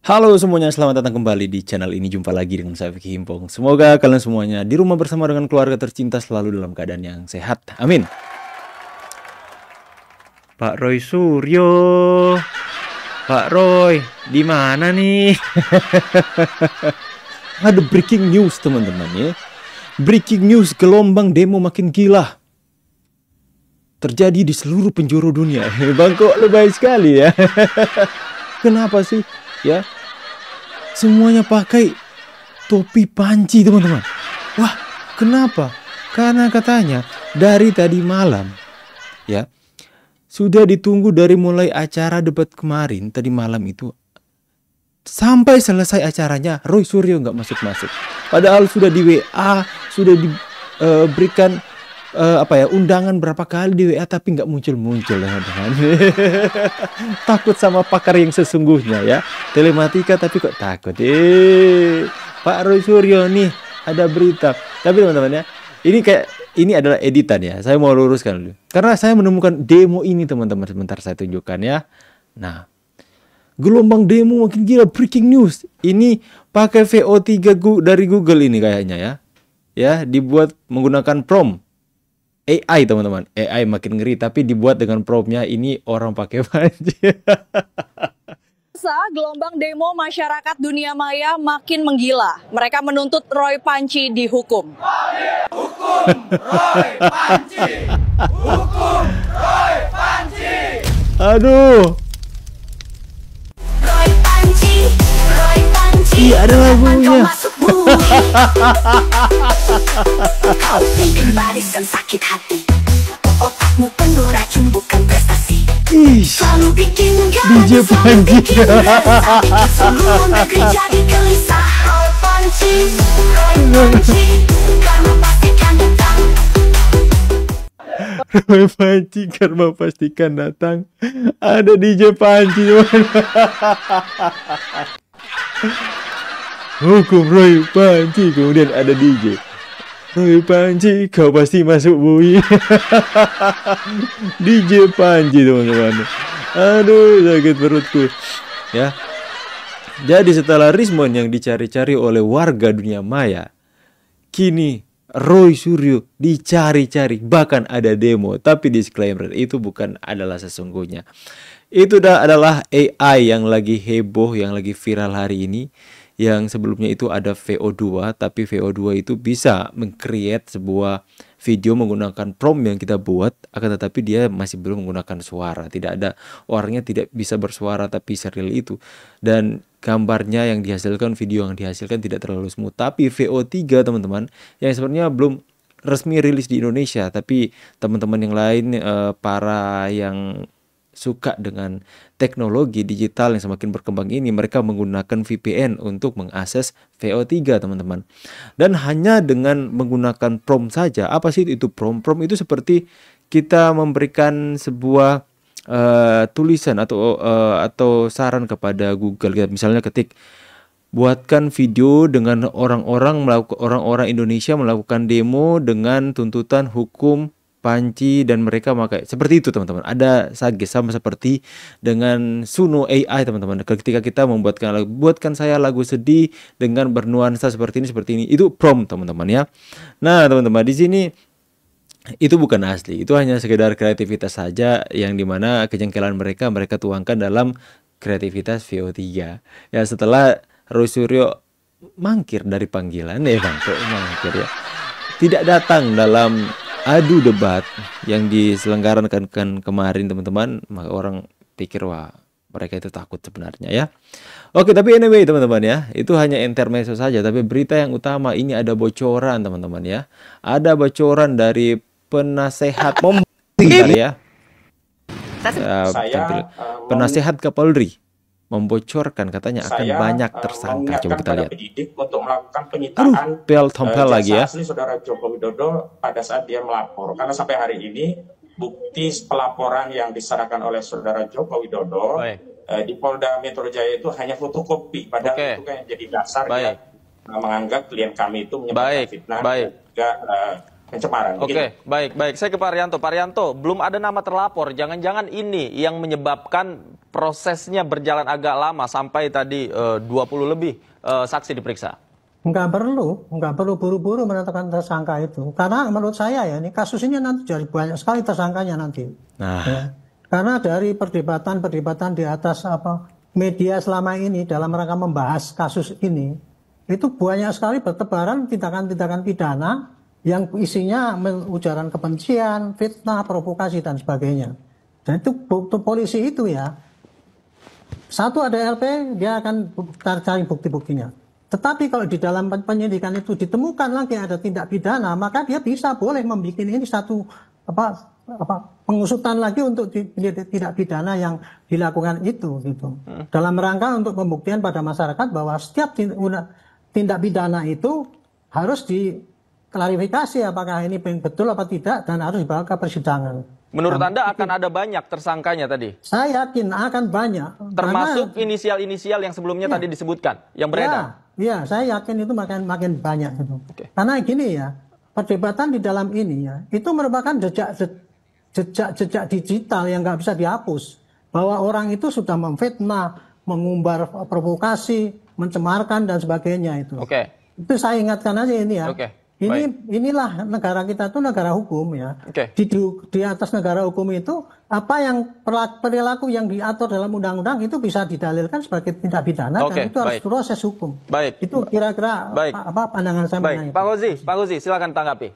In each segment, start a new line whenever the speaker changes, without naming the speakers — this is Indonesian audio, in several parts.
Halo semuanya, selamat datang kembali di channel ini. Jumpa lagi dengan saya Vicky Himpong. Semoga kalian semuanya di rumah bersama dengan keluarga tercinta selalu dalam keadaan yang sehat. Amin. Pak Roy Suryo, Pak Roy, di mana nih? Ada breaking news teman-teman ya. Breaking news, gelombang demo makin gila terjadi di seluruh penjuru dunia. Bang, kok lebay sekali ya. Kenapa sih? Ya, semuanya pakai topi panci teman-teman. Wah, kenapa? Karena katanya dari tadi malam ya, sudah ditunggu dari mulai acara debat kemarin tadi malam itu sampai selesai acaranya Roy Suryo nggak masuk-masuk. Padahal sudah di WA, sudah diberikan undangan berapa kali di WA, tapi nggak muncul-muncul ya teman. Takut sama pakar yang sesungguhnya ya, telematika, tapi kok takut. Pak Roy Suryo nih ada berita. Tapi teman-teman ya, ini adalah editan ya. Saya mau luruskan dulu karena saya menemukan demo ini teman-teman. Sebentar saya tunjukkan ya. Nah, gelombang demo makin gila, breaking news. Ini pakai VO3 dari Google ini kayaknya ya. Ya, dibuat menggunakan prompt AI teman-teman. AI makin ngeri, tapi dibuat dengan promptnya ini orang pakai panci.
Gelombang demo masyarakat dunia maya makin menggila. Mereka menuntut Roy Panci dihukum.
Hukum Roy Panci! Hukum Roy Panci!
Aduh.
Roy Panci! Roy Panci!
Iya, ada lagunya.
Kau bikin baris dan sakit hati. Otakmu penuh racun bukan prestasi. Selalu bikin
DJ Panci.
Seluruh negeri jadi gelisah. Roy Panci! Roy Panci! Karma pastikan datang.
Roy Panci, karma pastikan datang. Ada DJ Panci. Hukum Roy Panci, kemudian ada DJ Roy Panci, kau pasti masuk bui. DJ Panci teman-teman. Aduh, sakit perutku ya. Jadi setelah Rismon yang dicari-cari oleh warga dunia maya, kini Roy Suryo dicari-cari, bahkan ada demo. Tapi disclaimer, itu bukan adalah sesungguhnya. Itu adalah AI yang lagi heboh, yang lagi viral hari ini. Yang sebelumnya itu ada VO2, tapi VO2 itu bisa meng-create sebuah video menggunakan prompt yang kita buat, akan tetapi dia masih belum menggunakan suara. Tidak ada, orangnya tidak bisa bersuara tapi serial itu. Dan gambarnya yang dihasilkan, video yang dihasilkan tidak terlalu smooth. Tapi VO3 teman-teman, yang sebenarnya belum resmi rilis di Indonesia, tapi teman-teman yang lain, para yang suka dengan teknologi digital yang semakin berkembang ini, mereka menggunakan VPN untuk mengakses VO3 teman-teman. Dan hanya dengan menggunakan prompt saja. Apa sih itu prompt? Prompt itu seperti kita memberikan sebuah tulisan atau saran kepada Google. Kita misalnya ketik, buatkan video dengan orang-orang Indonesia melakukan demo dengan tuntutan hukum Panci, dan mereka pakai seperti itu teman-teman. Ada Sage, sama seperti dengan Suno AI teman-teman. Ketika kita membuatkan lagu, buatkan saya lagu sedih dengan bernuansa seperti ini, itu prompt teman-teman ya. Nah teman-teman, di sini itu bukan asli, itu hanya sekedar kreativitas saja, yang dimana kejengkelan mereka tuangkan dalam kreativitas VO3 ya. Setelah Roy Suryo mangkir dari panggilan, Bang, kok mangkir ya, tidak datang dalam adu debat yang diselenggarakan kemarin teman-teman, maka orang pikir wah mereka itu takut sebenarnya ya. Oke, tapi anyway teman-teman ya, itu hanya intermezzo saja. Tapi berita yang utama ini ada bocoran teman-teman ya. Ada bocoran dari penasehat ya. Penasehat Kapolri membocorkan katanya akan banyak tersangka. Coba kita lihat.
Untuk melakukan penyitaan
tompel lagi ya.
asli saudara Joko Widodo pada saat dia melapor. Karena sampai hari ini bukti pelaporan yang diserahkan oleh saudara Joko Widodo di Polda Metro Jaya itu hanya fotokopi. Padahal itu kan yang jadi dasar ya, menganggap klien kami itu menyebarkan fitnah dan juga pencemaran.
Baik. Saya ke Pak Arianto. Pak Arianto, belum ada nama terlapor. Jangan-jangan ini yang menyebabkan prosesnya berjalan agak lama sampai tadi 20 lebih saksi diperiksa?
Nggak perlu buru-buru menetapkan tersangka itu. Karena menurut saya ya, ini kasus ini nanti jadi banyak sekali tersangkanya nanti. Ya. Karena dari perdebatan di atas media selama ini dalam rangka membahas kasus ini, itu banyak sekali bertebaran tindakan-tindakan pidana yang isinya ujaran kebencian, fitnah, provokasi, dan sebagainya. Dan itu polisi itu ya, satu ada LP, dia akan cari bukti-buktinya. Tetapi kalau di dalam penyidikan itu ditemukan lagi ada tindak pidana, maka dia boleh membuat ini satu pengusutan lagi untuk tindak pidana yang dilakukan itu gitu. Dalam rangka untuk pembuktian pada masyarakat bahwa setiap tindak pidana itu harus diklarifikasi apakah ini betul apa tidak dan harus dibawa ke persidangan.
Menurut Anda akan ada banyak tersangkanya tadi?
Saya yakin akan banyak.
Termasuk inisial-inisial yang sebelumnya tadi disebutkan, yang beredar?
Iya, saya yakin itu makin banyak gitu. Karena gini ya, perdebatan di dalam ini ya, itu merupakan jejak digital yang nggak bisa dihapus. Bahwa orang itu sudah memfitnah, mengumbar provokasi, mencemarkan dan sebagainya itu. Itu saya ingatkan aja ini ya. Inilah negara kita itu negara hukum ya. Di atas negara hukum itu apa yang perilaku yang diatur dalam undang-undang itu bisa didalilkan sebagai tindak pidana dan itu harus proses hukum. Itu kira-kira apa pandangan saya mengenai
Pak Gozi, silakan tanggapi.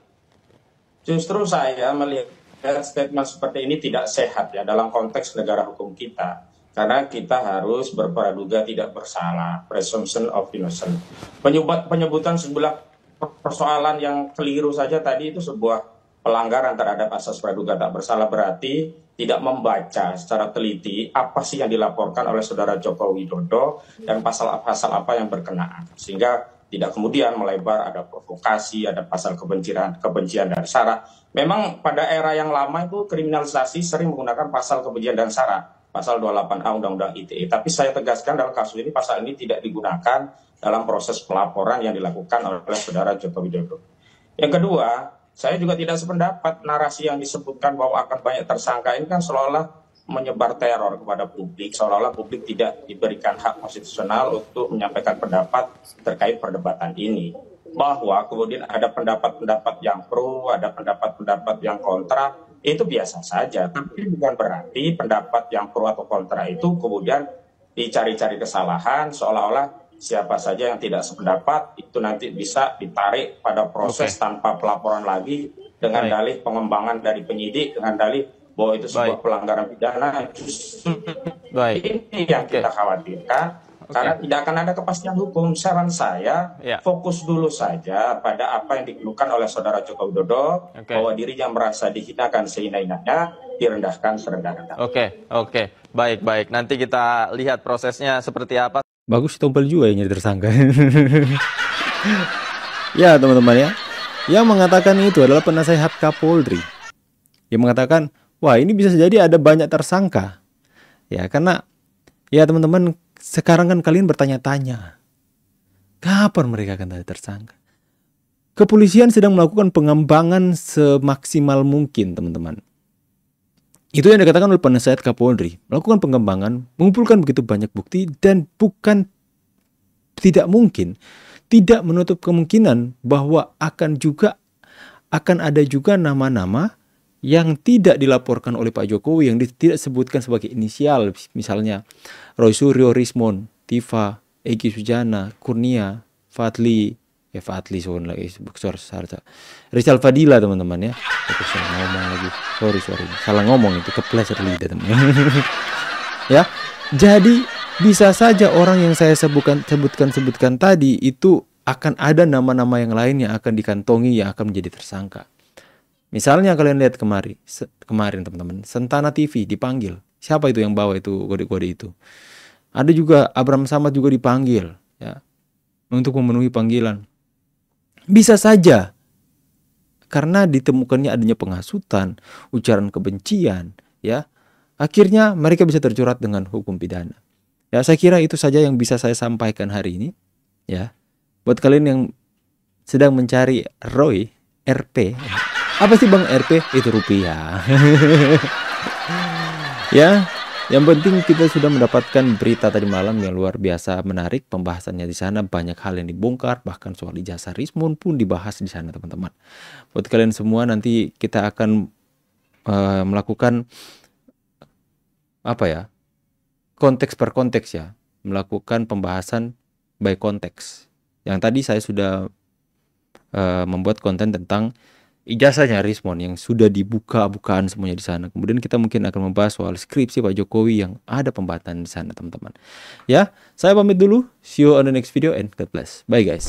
Justru saya melihat statement seperti ini tidak sehat ya dalam konteks negara hukum kita. Karena kita harus berpraduga tidak bersalah, presumption of innocence. Penyebutan sebelah persoalan yang keliru saja tadi itu sebuah pelanggaran terhadap asas praduga tak bersalah, berarti tidak membaca secara teliti apa sih yang dilaporkan oleh saudara Joko Widodo dan pasal-pasal apa yang berkenaan, sehingga tidak kemudian melebar ada provokasi, ada pasal kebencian dan sara. Memang pada era yang lama itu kriminalisasi sering menggunakan pasal kebencian dan sara, pasal 28A Undang-Undang ITE. Tapi saya tegaskan dalam kasus ini pasal ini tidak digunakan dalam proses pelaporan yang dilakukan oleh saudara Joko Widodo. Yang kedua, saya juga tidak sependapat narasi yang disebutkan bahwa akan banyak tersangka ini kan seolah-olah menyebar teror kepada publik, seolah-olah publik tidak diberikan hak konstitusional untuk menyampaikan pendapat terkait perdebatan ini. Bahwa kemudian ada pendapat-pendapat yang pro, ada pendapat-pendapat yang kontra, itu biasa saja. Tapi bukan berarti pendapat yang pro atau kontra itu kemudian dicari-cari kesalahan, seolah-olah siapa saja yang tidak sependapat itu nanti bisa ditarik pada proses tanpa pelaporan lagi dengan dalih pengembangan dari penyidik, dengan dalih bahwa itu sebuah pelanggaran pidana. Justru ini yang kita khawatirkan karena tidak akan ada kepastian hukum. Saran saya fokus dulu saja pada apa yang dikeluhkan oleh saudara Joko Widodo, bahwa dirinya merasa dihinakan sehina-hinanya, direndahkan serendah-rendah.
Baik. Nanti kita lihat prosesnya seperti apa.
Bagus tompel juga yang jadi tersangka. Ya teman-teman ya, yang mengatakan itu adalah penasehat Kapolri. Yang mengatakan, wah ini bisa jadi ada banyak tersangka. Ya karena, ya teman-teman, sekarang kan kalian bertanya-tanya, kapan mereka akan ada tersangka? Kepolisian sedang melakukan pengembangan semaksimal mungkin teman-teman. Itu yang dikatakan oleh penasehat Kapolri, melakukan pengembangan, mengumpulkan begitu banyak bukti dan bukan tidak mungkin, tidak menutup kemungkinan bahwa akan ada juga nama-nama yang tidak dilaporkan oleh Pak Jokowi, yang tidak disebutkan sebagai inisial, misalnya Roy Suryo, Rismon, Tifa, Egy Sujana, Kurnia, Fadli, Rizal Fadila teman-teman ya. Salah ngomong itu, kepleset lidah teman. Ya, jadi bisa saja orang yang saya sebutkan tadi itu akan ada nama-nama yang lain yang akan dikantongi yang akan menjadi tersangka. Misalnya kalian lihat kemarin teman-teman, Sentana TV dipanggil. Siapa itu yang bawa itu kode-kode itu? Ada juga Abraham Samad juga dipanggil ya untuk memenuhi panggilan. Bisa saja karena ditemukannya adanya penghasutan, ujaran kebencian, ya. Akhirnya mereka bisa terjerat dengan hukum pidana. Ya, saya kira itu saja yang bisa saya sampaikan hari ini, ya. Buat kalian yang sedang mencari Roy RP, apa sih Bang RP? Itu rupiah. Ya. Yang penting kita sudah mendapatkan berita tadi malam yang luar biasa menarik. Pembahasannya di sana banyak hal yang dibongkar, bahkan soal ijazah Rismon pun dibahas di sana, teman-teman. Buat kalian semua, nanti kita akan melakukan apa ya? Konteks per konteks ya, melakukan pembahasan by konteks. Yang tadi saya sudah membuat konten tentang ijazahnya Rismon yang sudah dibuka-bukaan semuanya di sana. Kemudian kita mungkin akan membahas soal skripsi Pak Jokowi yang ada pembahasan di sana, teman-teman. Ya, saya pamit dulu. See you on the next video and God bless. Bye guys.